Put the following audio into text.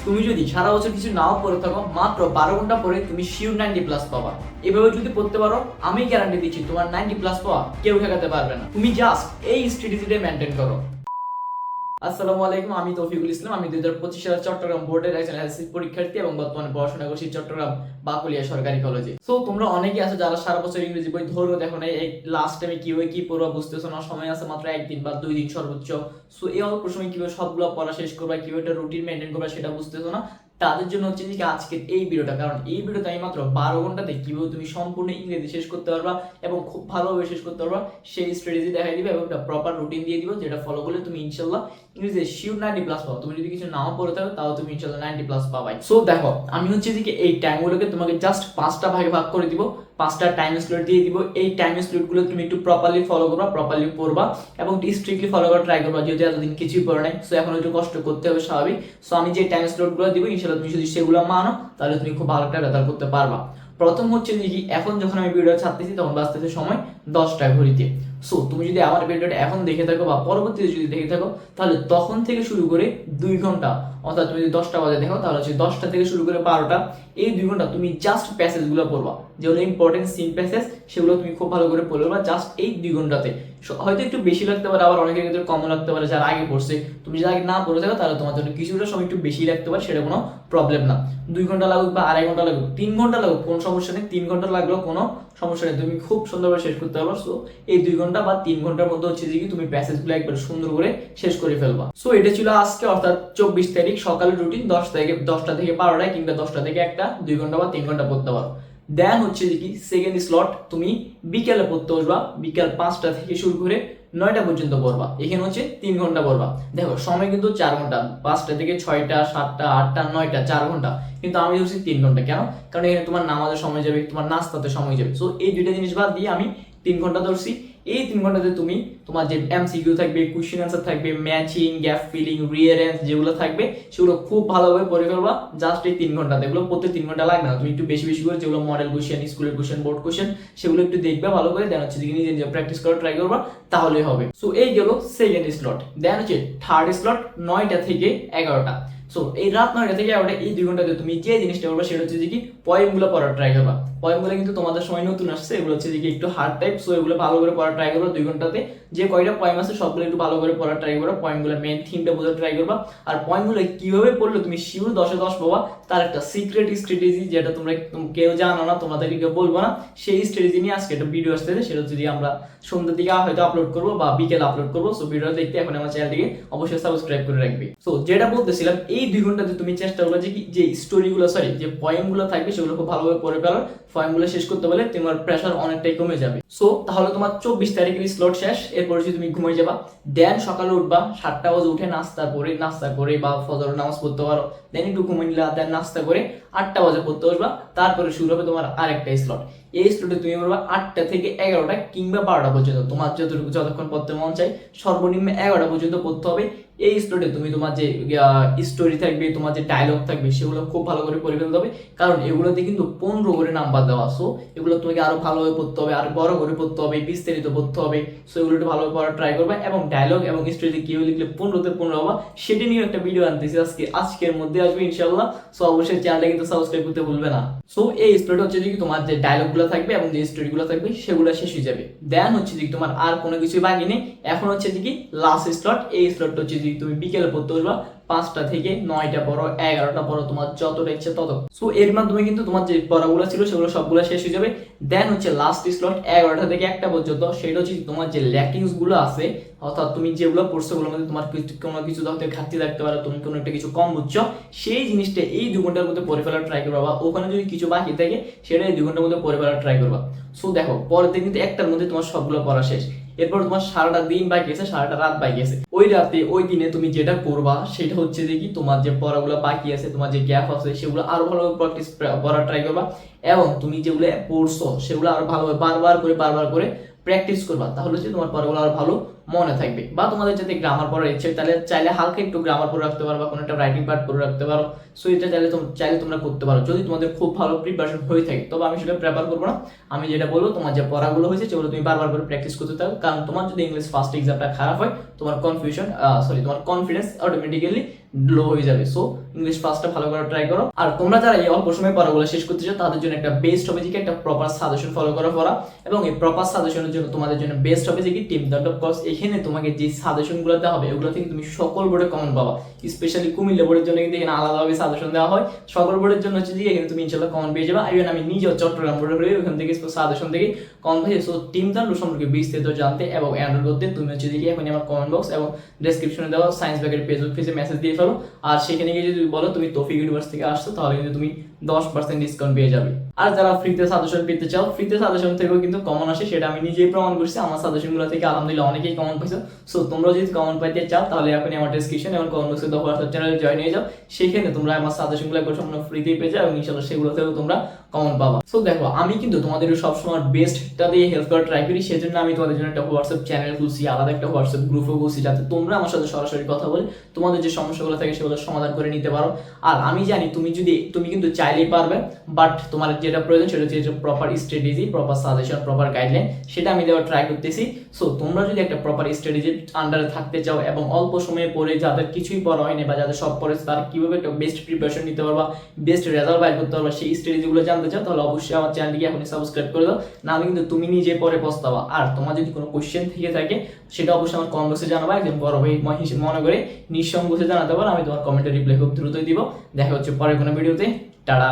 তুমি যদি সারা বছর কিছু নাও পড়ে থাকো, মাত্র 12 ঘন্টা পরে তুমি শিওর 90+ পাবা। এভাবে যদি পড়তে পারো, আমি গ্যারান্টি দিচ্ছি তোমার 90+ পাওয়া কেউ ঠেকাতে পারবে না। তুমি জাস্ট এই স্ট্র্যাটেজিটা মেনটেন করো। আসসালামু আলাইকুম, আমি তৌফিকুল ইসলাম। আমি 2025 সালের চট্টগ্রাম বোর্ডের একজন এসএসসি পরীক্ষার্থী এবং বর্তমানে পড়াশোনা করছি চট্টগ্রাম বাকুলিয়া সরকারি কলেজে। সো তোমরা অনেকে আছো যারা সারা বছর ইংরেজি বই ধরো দেখো না, এই লাস্ট টাইমে কিভাবে কি পড়বা বুঝতেছো না, সময় আছে মাত্র একদিন বা 2 দিন সর্বোচ্চ। সো এই অল্প সময় কিভাবে সবগুলো পড়া শেষ করবা, কিভাবে একটা রুটিন মেনটেন করবা সেটা বুঝতেছো না, তাদের জন্য হচ্ছে যে আজকের এই ভিডিওটা। কারণ এই ভিডিওতে আমি মাত্র 12 ঘন্টাতে কিভাবে তুমি সম্পূর্ণ ইংরেজি শেষ করতে পারবা এবং খুব ভালোভাবে শেষ করতে পারবা সেই স্ট্র্যাটেজি দেখাই দিবে এবং একটা প্রপার রুটিন দিয়ে দিব, যেটা ফলো করলে তুমি ইনশাআল্লাহ ইংরেজি শিওর 90+ পাও। তুমি যদি কিছু নাও পড়ে থাকো তাও তুমি ইনশাআল্লাহ 90+ পাবাই। সো দেখো, আমি হচ্ছে যে এই টাইমগুলোকে তোমাকে জাস্ট 5টা ভাগে ভাগ করে দিব, 5টা টাইম স্লট দিয়ে দিব। এই টাইম স্লটগুলো তুমি একটু প্রপারলি ফলো করবা, প্রপারলি পড়বা এবং স্ট্রিক্টলি ফলো করার ট্রাই করবা, যেহেতু এতদিন কিছুই পড়ে নাই। সো এখন একটু কষ্ট করতে হবে, স্বাভাবিক। সো আমি যে টাইম স্লটগুলো দিব ইনশাআল্লাহ তুমি যদি সেগুলো মানো তাহলে তুমি খুব ভালো একটা রেজাল্ট করতে পারবা। প্রথম হচ্ছে দেখি, এখন যখন আমি ভিডিও ছাড়তেছি তখন বাজতেছে সময় 10টা ঘড়িতে। সো তুমি যদি আমার ভিডিওটা এখন দেখে থাকো বা পরবর্তীতে যদি দেখে থাকো, তাহলে তখন থেকে শুরু করে 2 ঘন্টা, অর্থাৎ তুমি যদি 10টা বাজে দেখো তাহলে হচ্ছে 10টা থেকে শুরু করে 12টা, এই 2 ঘন্টা তুমি জাস্ট প্যাসেজগুলো পড়বা, যেগুলো ইম্পর্টেন্ট সিন প্যাসেজ সেগুলো তুমি খুব ভালো করে পড়বা জাস্ট এই 2 ঘন্টাতে। হয়তো একটু বেশি লাগতে পারে, আবার অনেকের ক্ষেত্রে কম লাগতে পারে যারা আগে পড়ছে। তুমি যদি আগে না পড়ে থাকো তাহলে তোমার জন্য কিছুটা সময় একটু বেশি লাগতে পারে, সেটা কোনো প্রবলেম না। 2 ঘন্টা লাগুক বা 2.5 ঘন্টা লাগুক, 3 ঘন্টা লাগুক, কোনো সমস্যা নেই। 3 ঘন্টা লাগলেও কোনো সমস্যা নেই, তুমি খুব সুন্দরভাবে শেষ করতে পারবে। সো এই 2 ঘন্টা বা 3 ঘন্টার মধ্যে হচ্ছে যে কি তুমি প্যাসেজগুলো একবার সুন্দর করে শেষ করে ফেলবা। সো এটা ছিল আজকে, অর্থাৎ 24 তারিখ সকালের রুটিন। 10টা থেকে 12টায় কিংবা 10টা থেকে 1টা, 2 ঘন্টা বা 3 ঘন্টা পড়তে পারো। দেন হচ্ছে যে কি সেকেন্ড স্লট তুমি বিকেলে পড়তে বসবা, বিকাল 5টা থেকে শুরু করে 9টা পর্যন্ত পড়বা। এখানে হচ্ছে 3 ঘন্টা পড়বা। দেখো সময় কিন্তু 4 ঘন্টা, 5টা থেকে 6টা, 7টা, 8টা, 9টা, 4 ঘন্টা, কিন্তু আমি ধরছি 3 ঘন্টা। কেন? কারণ এখানে তোমার নামাজের সময় যাবে, তোমার নাস্তাতে সময় যাবে। সো এই দুইটা জিনিস বাদ দিয়ে আমি 3 ঘন্টা ধরছি। এই 3 ঘন্টাতে তুমি তোমার যে এমসিকিউ থাকবে, কোশ্চেন আনসার থাকবে, ম্যাচিং, গ্যাপ ফিলিং, রিয়ারেন্স যেগুলো থাকবে সেগুলো খুব ভালোভাবে পড়ে ফেলবা জাস্ট এই 3 ঘন্টাতে। এগুলো প্রত্যেক 3 ঘন্টা লাগবে না, তুমি একটু বেশি বেশি করে যেগুলো মডেল কোশ্চেন, স্কুলের কোশ্চেন, বোর্ড কোশ্চেন সেগুলো একটু দেখবে ভালো করে। দেন হচ্ছে নিজে নিজে প্র্যাকটিস করা ট্রাই করবা, তাহলেই হবে। সো এই গেল সেকেন্ড স্লট। দেন হচ্ছে থার্ড স্লট 9টা থেকে 11টা। সো এই রাত 9টা থেকে 11টা, এই 2 ঘন্টাতে তুমি যে জিনিসটা করবা সেটা হচ্ছে যে কি পয়েমগুলো পড়ার ট্রাই করবা। পয়েমগুলো কিন্তু তোমাদের সময় নতুন আসছে, এগুলো হচ্ছে যে কি একটু হার্ড টাইপ। সো এগুলো ভালো করে পড়ার ট্রাই করবা 2 ঘন্টাতে। যে কয়টা পয়েম আছে সবগুলো একটু ভালো করে পড়ার ট্রাই করবা, পয়েমগুলো মেইন থিমটা বোঝার ট্রাই করবা। আর পয়েমগুলো কিভাবে পড়লে তুমি শিওর 10-এ 10 পাবা তার একটা সিক্রেট স্ট্র্যাটেজি, যেটা তোমরা কেউ জানো না, তোমাদেরকে কেউ বলবো না, সেই স্ট্র্যাটেজি নিয়ে আজকে একটা ভিডিও আসতেছে। সেটা হচ্ছে আমরা সন্ধ্যার দিকে হয়তো আপলোড করবো বা বিকেল আপলোড করবো। সো ভিডিওটা দেখতে এখন আমার চ্যানেলটিকে অবশ্যই সাবস্ক্রাইব করে রাখবে। সো যেটা বলতেছিলাম, এই 2 ঘন্টাতে তুমি চেষ্টা করবে যে কি যে স্টোরিগুলো, সরি যে পয়েমগুলো থাকবে সেগুলো খুব ভালোভাবে পড়ে ফেলার। পয়েমগুলো শেষ করতে পারলে তোমার প্রেশার অনেকটাই কমে যাবে। সো তাহলে তোমার 24 তারিখের স্লট শেষ। এরপর যদি তুমি ঘুমিয়ে যাবা, দেন সকালে উঠবা, 7টা বাজে উঠে নাস্তা করে বা ফজর নামাজ পড়তে পারো, দেন একটু ঘুমিয়ে নিলা, দেন নাস্তা করে 8টা বাজে পড়তে বসবা। তারপরে শুরু হবে তোমার আরেকটা স্লট। এই স্লটে তুমি পড়বা 8টা থেকে 11টা কিংবা 12টা পর্যন্ত, তোমার যতক্ষণ পড়তে মন চাই। সর্বনিম্ন 11টা পর্যন্ত পড়তে হবে। এই স্লটে তুমি তোমার যে স্টোরি থাকবে, তোমার যে ডায়লগ থাকবে সেগুলো খুব ভালো করে পড়ে ফেলতে হবে, কারণ এগুলোতে কিন্তু 15 করে নাম্বার দেওয়া। সো এগুলো তোমাকে আরো ভালোভাবে পড়তে হবে, আরো বড় করে পড়তে হবে, বিস্তারিত পড়তে হবে। সো এগুলো একটু ভালোভাবে পড়ার ট্রাই করবে এবং ডায়লগ এবং স্টোরিতে কিভাবে লিখলে 15তে 15 হবা সেটা নিয়ে একটা ভিডিও আনতেছি আজকের মধ্যে আসবে ইনশাআল্লাহ। সো অবশ্যই চ্যানেলটা কিন্তু সাবস্ক্রাইব করতে ভুলবে না। সো এই স্টোরিটা হচ্ছে যে তোমার যে ডায়লগগুলো থাকবে এবং যে স্টোরিগুলো থাকবে সেগুলো শেষ হয়ে যাবে। দেন হচ্ছে যে তোমার আর কোনো কিছু বাকি নেই। এখন হচ্ছে যে কি লাস্ট স্লট। এই স্লটটা হচ্ছে যে তুমি বিকেলে পড়তে বসবা, 5টা থেকে 9টা পড়ো, 11টা পড়ো, তোমার যতটা ইচ্ছে তত। সো এর মাধ্যমে কিন্তু তোমার যে পড়াগুলো ছিল সেগুলো সবগুলো শেষ হয়ে যাবে। দেন হচ্ছে লাস্ট স্লট 11টা থেকে 1টা পর্যন্ত। সেটা হচ্ছে তোমার যে ল্যাকিংস গুলো আছে, অর্থাৎ তুমি যেগুলো পড়ছো ওগুলোর মধ্যে তোমার কোনো কিছু হয়তো ঘাটতি থাকতে পারে, তুমি কোনো একটা কিছু কম বুঝছো, সেই জিনিসটা এই 2 ঘন্টার মধ্যে পড়ে ফেলার ট্রাই করবা। বা ওখানে যদি কিছু বাকি থাকে সেটা এই 2 ঘন্টার মধ্যে পড়ে ফেলার ট্রাই করবা। সো দেখো, পরের দিন কিন্তু 1টার মধ্যে তোমার সবগুলো পড়া শেষ। এরপর তোমার সারাটা দিন বাকি আছে, সারাটা রাত বাকি আছে। ওই রাতে ওই দিনে তুমি যেটা করবা সেটা হচ্ছে যে কি তোমার যে পড়াগুলো বাকি আছে, তোমার যে গ্যাপ আছে সেগুলো আরো ভালোভাবে প্র্যাকটিস করার ট্রাই করবা এবং তুমি যেগুলো পড়ছো সেগুলো আরো ভালোভাবে বারবার করে প্র্যাকটিস করবা। তাহলে হচ্ছে তোমার পড়াগুলো আরো ভালো মনে থাকবে। বা তোমাদের যাতে গ্রামার পড়ার ইচ্ছে তাহলে চাইলে হালকা একটু গ্রামার পড়ে রাখতে পারো বা কোনো একটা রাইটিং পার্ট করে রাখতে পারো। সো এটা চাইলে তোমরা করতে পারো যদি তোমাদের খুব ভালো প্রিপারেশন হয়ে থাকে। তবে আমি সেটা প্রেফার করবো না। আমি যেটা বলবো, তোমার যে পড়াগুলো হয়েছে সেগুলো তুমি বারবার করে প্র্যাকটিস করতে থাকো, কারণ তোমার যদি ইংলিশ ফার্স্ট এক্সামটা খারাপ হয় তোমার তোমার কনফিডেন্স অটোমেটিক্যালি লো হয়ে যাবে। সো ইংলিশ ফার্স্টটা ভালো করে ট্রাই করো। আর তোমরা যারা এই অল্প সময় পড়াগুলো শেষ করতে চাও তাদের জন্য একটা বেস্ট হবে যে একটা প্রপার সাজেশন ফলো করা পড়া, এবং এই প্রপার সাজেশনের জন্য তোমাদের জন্য বেস্ট হবে যে কি টিম দ্য টপ কোর্স। এখানে তোমাকে যে সাজেশনগুলো দেওয়া হবে ওগুলো থেকে তুমি সকল বোর্ডে কমন পাবা। স্পেশালি কুমিল্লা বোর্ডের জন্য কিন্তু এখানে আলাদাভাবে সাজেশন দেওয়া হয়। সকল বোর্ডের জন্য হচ্ছে যে এখানে তুমি ইনশাআল্লাহ কমন পেয়ে যাবে। ইভেন আমি নিজেও চট্টগ্রাম বোর্ডে করি, ওখান থেকে সাজেশন থেকে কমন পেয়ে। সো টিম দ্য টপ সম্পর্কে বিস্তারিত জানতে এবং এনরোল করতে তুমি হচ্ছে যে এখন আমার কমেন্ট বক্স এবং ডেসক্রিপশনে দেওয়া সায়েন্স ব্যাগের ফেসবুক পেজে মেসেজ দিয়ে ফেলো। আর সেখানে গিয়ে যদি বলো তুমি তৌফিক ইউনিভার্স থেকে আসছো তাহলে কিন্তু তুমি 10% ডিসকাউন্ট পেয়ে যাবে। আর যারা ফ্রিতে সাজেশন পেতে চাও, ফ্রিতে সাজেশন থেকেও কিন্তু কমন আসে, সেটা আমি নিজেই প্রমাণ করছি। আমার সাজেশনগুলো থেকে আলহামদুলিল্লাহ অনেকেই কমন পাইছো। সো তোমরা যদি কমন পাইতে চাও তাহলে এখনই আমার ডেসক্রিপশন এবং কমেন্ট বক্সে দেওয়া হোয়াটসঅ্যাপ চ্যানেলে জয়েন হয়ে যাও। সেখানে তোমরা আমার সাজেশনগুলো একবার সম্পূর্ণ ফ্রিতেই পেয়ে যাও এবং ইনশাআল্লাহ সেগুলো থেকেও তোমরা কমন পাবা। সো দেখো, আমি কিন্তু তোমাদের সবসময় বেস্টটা দিয়ে হেল্প করার ট্রাই করি। সেজন্য আমি তোমাদের জন্য একটা হোয়াটসঅ্যাপ চ্যানেল খুলছি, আলাদা একটা হোয়াটসঅ্যাপ গ্রুপও খুলছি, যাতে তোমরা আমার সাথে সরাসরি কথা বলে তোমাদের যে সমস্যাগুলো থাকে সেগুলো সমাধান করে নিতে পারো। আর আমি জানি তুমি কিন্তু চাইলেই পারবে, বাট তোমার যেটা প্রয়োজন সেটা হচ্ছে proper strategy, proper suggestion, proper guideline, সেটা আমি দেওয়ার ট্রাই করতেছি। সো তোমরা যদি একটা প্রপার স্ট্র্যাটেজির আন্ডারে থাকতে চাও এবং অল্প সময়ে পড়ে যাদের কিছুই পড়া হয়নি বা যাদের সব পড়েছে তারা কিভাবে একটা বেস্ট প্রিপারেশন নিতে পারবা, বেস্ট রেজাল্ট বাইর করতে পারবা, সেই স্ট্র্যাটেজিগুলো জানতে চাও তাহলে অবশ্যই আমার চ্যানেলটিকে এখনই সাবস্ক্রাইব করে দাও, নাহলে কিন্তু তুমি নিজে পরে পস্তাবা। আর তোমার যদি কোনো কোশ্চেন থেকে থাকে সেটা অবশ্যই আমার কমেন্ট বক্সে জানাবা, একদম বড় ভাই মনে করে নিঃসংকোচে জানাতে পারো, আমি তোমার কমেন্টে রিপ্লাই খুব দ্রুতই দিব। দেখা হচ্ছে পরে কোনো ভিডিওতে। টাটা।